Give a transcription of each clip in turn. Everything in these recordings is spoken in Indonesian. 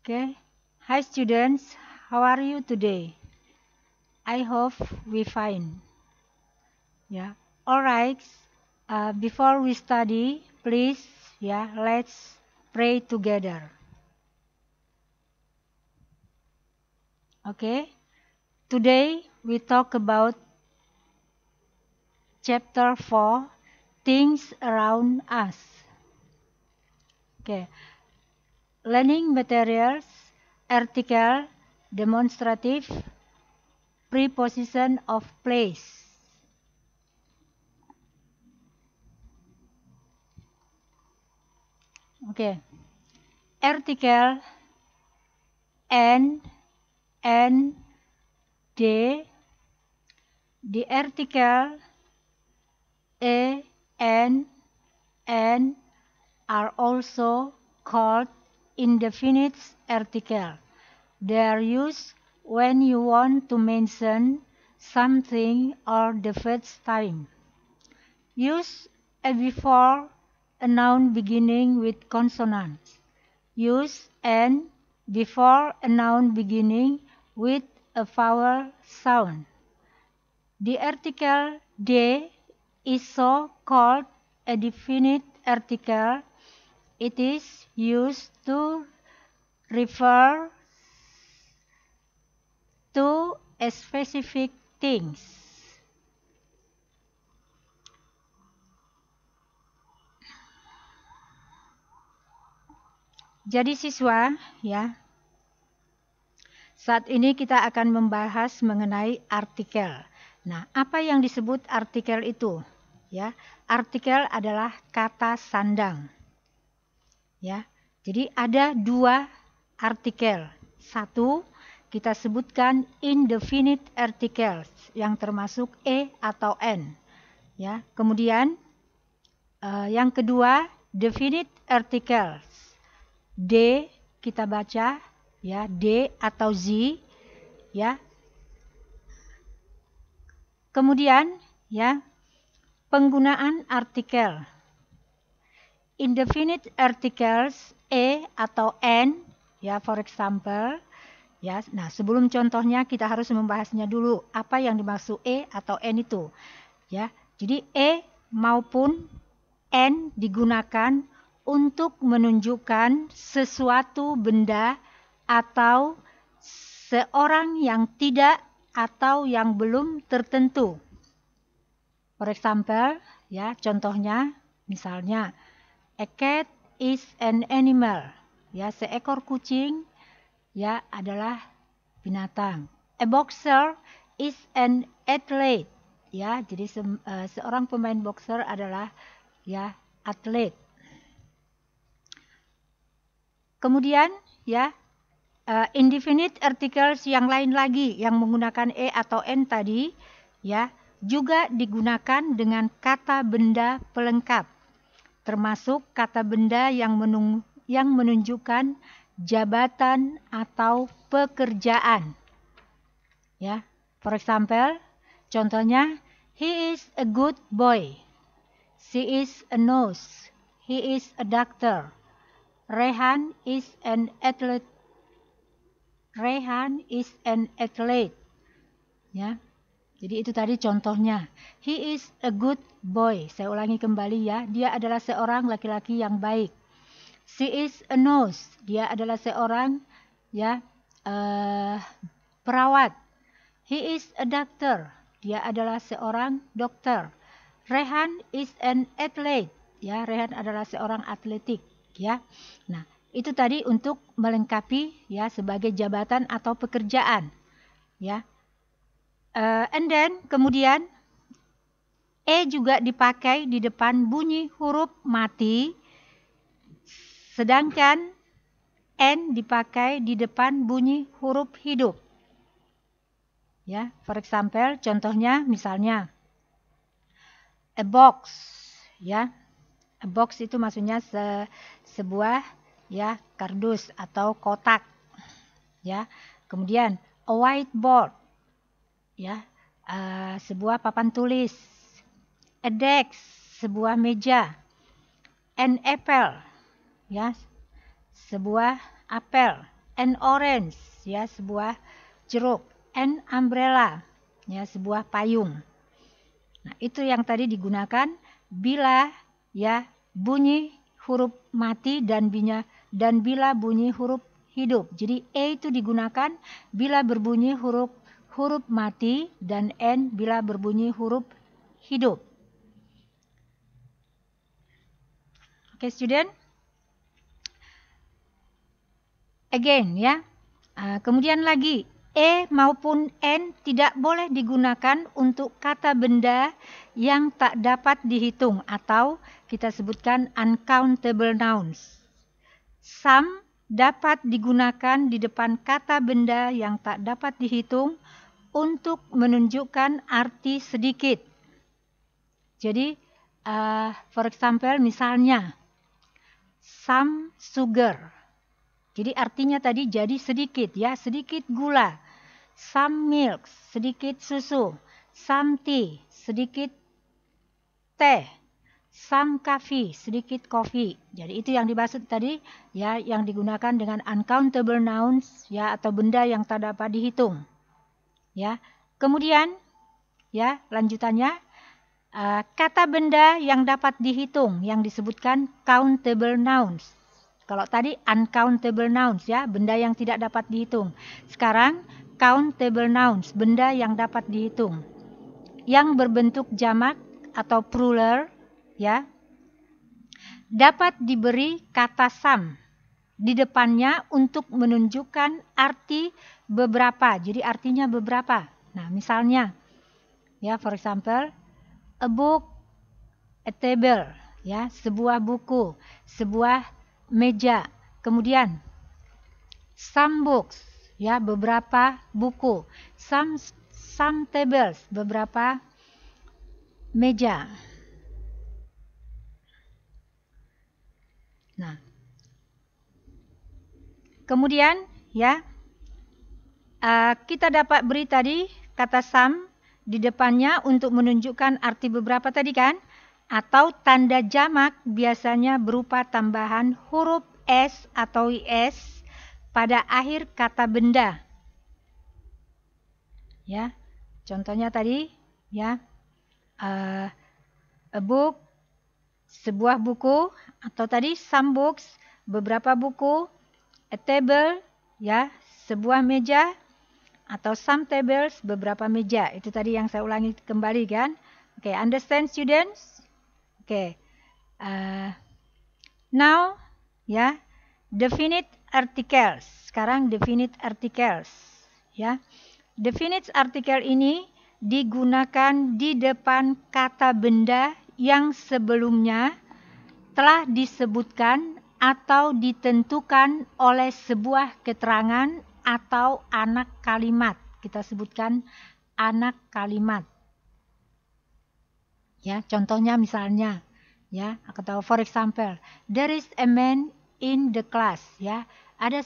Okay. Hi students, how are you today? I hope we fine. Yeah. All right. Before we study, please, let's pray together. Okay. Today we talk about chapter 4, things around us. Okay. Learning materials, article, demonstrative, preposition of place. Okay. Article and D, the article a and are also called indefinite article. They are used when you want to mention something or the first time. Use before a noun beginning with consonants. Use and before a noun beginning with a vowel sound. The article de is so called a definite article. It is used to refer to a specific things. Jadi siswa, ya. Saat ini kita akan membahas mengenai artikel. Nah, apa yang disebut artikel itu? Ya, artikel adalah kata sandang. Ya. Jadi ada dua artikel. Satu, kita sebutkan indefinite articles yang termasuk atau n. Ya. Kemudian yang kedua, definite articles. D kita baca ya, D atau Z ya. Kemudian ya, penggunaan artikel. Indefinite articles atau n ya, for example ya. Nah, sebelum contohnya kita harus membahasnya dulu apa yang dimaksud atau n itu ya. Jadi maupun n digunakan untuk menunjukkan sesuatu benda atau seorang yang tidak atau yang belum tertentu. For example, ya, contohnya misalnya a cat is an animal. Ya, seekor kucing ya adalah binatang. A boxer is an athlete. Ya, jadi seorang pemain boxer adalah ya atlet. Kemudian ya, indefinite articles yang lain lagi yang menggunakan atau n tadi ya juga digunakan dengan kata benda pelengkap, termasuk kata benda yang menunjukkan jabatan atau pekerjaan. Ya, for example, contohnya he is a good boy, she is a nurse, he is a doctor. Rehan is an athlete. Rehan is an athlete. Ya. Jadi itu tadi contohnya. He is a good boy. Saya ulangi kembali ya. Dia adalah seorang laki-laki yang baik. She is a nurse. Dia adalah seorang ya perawat. He is a doctor. Dia adalah seorang dokter. Rehan is an athlete. Ya, Rehan adalah seorang atletik. Ya, nah itu tadi untuk melengkapi ya sebagai jabatan atau pekerjaan, ya. And then kemudian juga dipakai di depan bunyi huruf mati, sedangkan n dipakai di depan bunyi huruf hidup. Ya, for example, contohnya misalnya a box, ya. A box itu maksudnya sebuah ya kardus atau kotak ya. Kemudian a whiteboard ya, sebuah papan tulis. A desk, sebuah meja. An apple ya, sebuah apel. an orange, ya, sebuah jeruk. An umbrella, ya, sebuah payung. Nah, itu yang tadi digunakan bila, ya, bunyi huruf mati dan bila bunyi huruf hidup. Jadi a itu digunakan bila berbunyi huruf mati dan n bila berbunyi huruf hidup. Oke, student. Again, ya. Kemudian lagi, e maupun n tidak boleh digunakan untuk kata benda yang tak dapat dihitung atau kita sebutkan uncountable nouns. Some dapat digunakan di depan kata benda yang tak dapat dihitung untuk menunjukkan arti sedikit. Jadi, for example, misalnya, some sugar. Jadi artinya tadi jadi sedikit, ya, sedikit gula. Some milk, sedikit susu. Some tea, sedikit teh. Some coffee, sedikit kopi. Jadi itu yang dimaksud tadi, ya, yang digunakan dengan uncountable nouns, ya, atau benda yang tak dapat dihitung. Ya. Kemudian, ya, lanjutannya, kata benda yang dapat dihitung yang disebutkan countable nouns. Kalau tadi uncountable nouns, ya, benda yang tidak dapat dihitung. Sekarang countable nouns, benda yang dapat dihitung. Yang berbentuk jamak atau plural, ya, dapat diberi kata some di depannya untuk menunjukkan arti beberapa. Jadi artinya beberapa. Nah, misalnya, ya, for example, a book, a table, ya, sebuah buku, sebuah meja. Kemudian some books, ya, beberapa buku. Some tables, beberapa meja. Nah, kemudian, ya, kita dapat beri tadi kata some di depannya untuk menunjukkan arti beberapa tadi, kan? Atau tanda jamak biasanya berupa tambahan huruf S atau IS pada akhir kata benda. Ya, contohnya tadi, ya, a book, sebuah buku, atau tadi some books, beberapa buku, a table, ya, sebuah meja, atau some tables, beberapa meja. Itu tadi yang saya ulangi kembali, kan? Oke, understand, students? Oke. Now, ya, definite articles. Sekarang definite articles, ya. Definite article ini digunakan di depan kata benda yang sebelumnya telah disebutkan atau ditentukan oleh sebuah keterangan atau anak kalimat. Kita sebutkan anak kalimat. Ya, contohnya misalnya, ya, atau for example, there is a man in the class, ya. Ada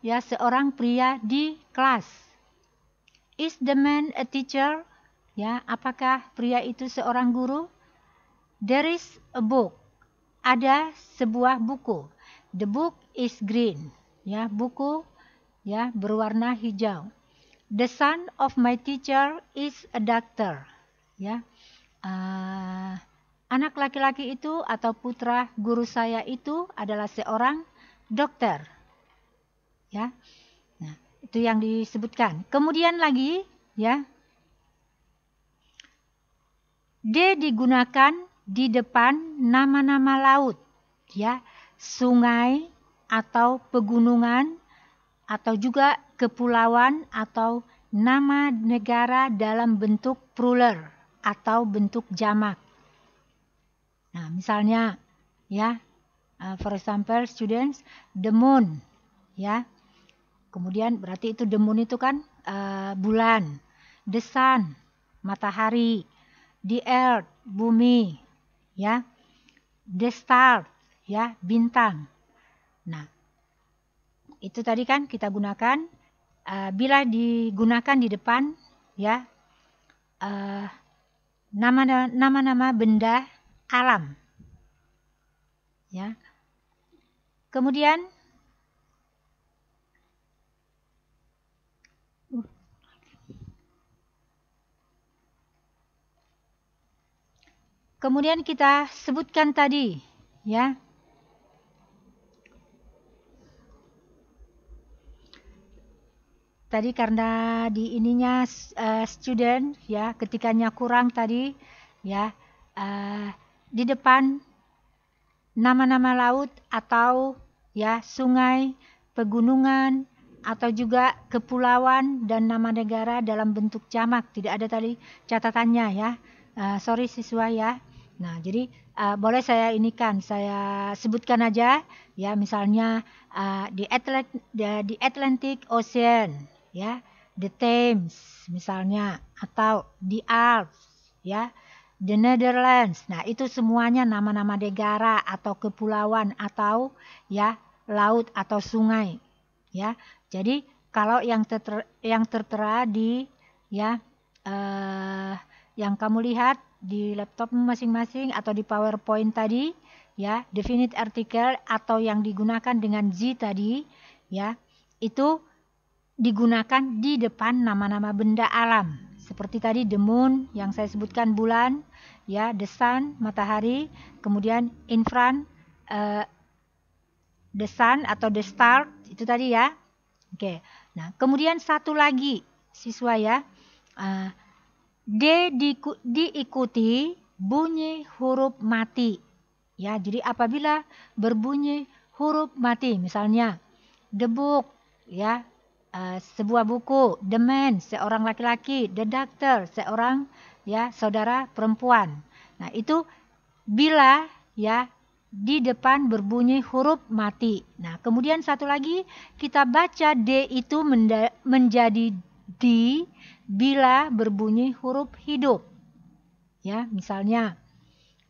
ya, seorang pria di kelas. Is the man a teacher? Ya, apakah pria itu seorang guru? There is a book. Ada sebuah buku. The book is green. Ya, buku, ya, berwarna hijau. The son of my teacher is a doctor. Ya. Anak laki-laki itu atau putra guru saya itu adalah seorang dokter. Ya. Nah, itu yang disebutkan. Kemudian lagi, ya, D digunakan di depan nama-nama laut, ya, sungai atau pegunungan atau juga kepulauan atau nama negara dalam bentuk plural atau bentuk jamak. Nah, misalnya, ya, for example, students, the moon, ya. Kemudian berarti itu the moon itu kan bulan, the sun, matahari, the earth, bumi, ya, the star, ya, bintang. Nah, itu tadi kan kita gunakan bila digunakan di depan, ya, nama-nama benda alam, ya. Kemudian kemudian kita sebutkan tadi, ya. Tadi karena di ininya student, ya, ketikanya kurang tadi, ya, di depan nama-nama laut atau ya sungai, pegunungan, atau juga kepulauan dan nama negara dalam bentuk jamak. Tidak ada tadi catatannya, ya. Sorry siswa, ya. Nah, jadi boleh saya saya sebutkan aja, ya, misalnya di Atlantic Ocean, ya, the Thames misalnya, atau the Alps, ya, the Netherlands. Nah, itu semuanya nama-nama negara atau kepulauan atau ya laut atau sungai, ya. Jadi kalau yang tertera di ya yang kamu lihat di laptop masing-masing atau di PowerPoint tadi, ya, definite article atau yang digunakan dengan Z tadi, ya, itu digunakan di depan nama-nama benda alam. Seperti tadi the moon yang saya sebutkan bulan, ya, the sun matahari, kemudian in front the sun atau the star itu tadi, ya. Oke. Nah, kemudian satu lagi siswa, ya. D diikuti bunyi huruf mati. Ya, jadi apabila berbunyi huruf mati, misalnya the book, ya, sebuah buku, the man, seorang laki-laki, the doctor, seorang ya saudara perempuan. Nah, itu bila ya di depan berbunyi huruf mati. Nah, kemudian satu lagi kita baca D itu menjadi D bila berbunyi huruf hidup. Ya, misalnya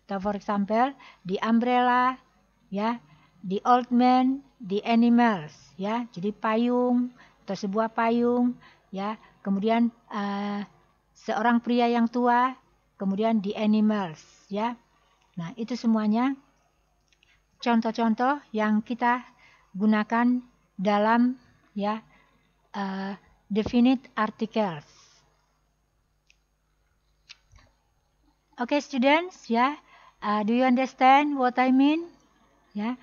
for example, the umbrella, ya, the old man, the animals, ya. Jadi payung atau sebuah payung, ya. Kemudian seorang pria yang tua, kemudian the animals, ya. Nah, itu semuanya contoh-contoh yang kita gunakan dalam ya definite articles. Okay, students, ya, do you understand what I mean? Ya,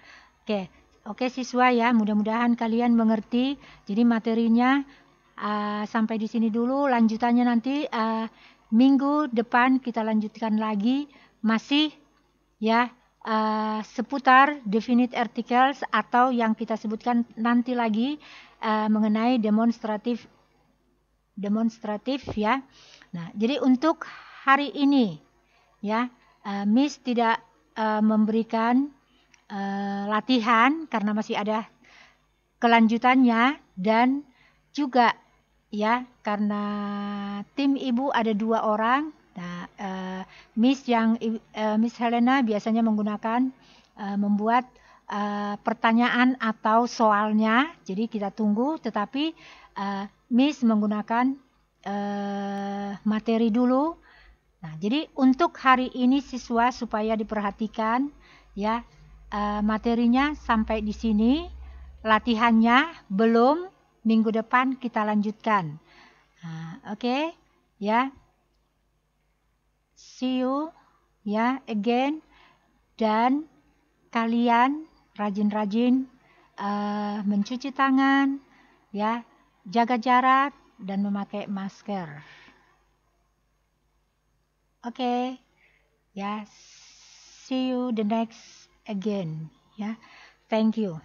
oke siswa, ya, mudah-mudahan kalian mengerti. Jadi materinya sampai di sini dulu. Lanjutannya nanti minggu depan kita lanjutkan lagi, masih ya seputar definite articles atau yang kita sebutkan nanti lagi mengenai demonstratif, ya. Nah, jadi untuk hari ini, ya, Miss tidak memberikan latihan karena masih ada kelanjutannya, dan juga ya karena tim ibu ada 2 orang. Nah, Miss Helena biasanya menggunakan membuat pertanyaan atau soalnya. Jadi kita tunggu, tetapi Miss menggunakan materi dulu. Nah, jadi untuk hari ini siswa supaya diperhatikan, ya, materinya sampai di sini, latihannya belum, minggu depan kita lanjutkan. Oke, ya. See you, ya, again, dan kalian rajin-rajin mencuci tangan, ya, jaga jarak dan memakai masker. Oke, ya, see you the next again, ya. Thank you.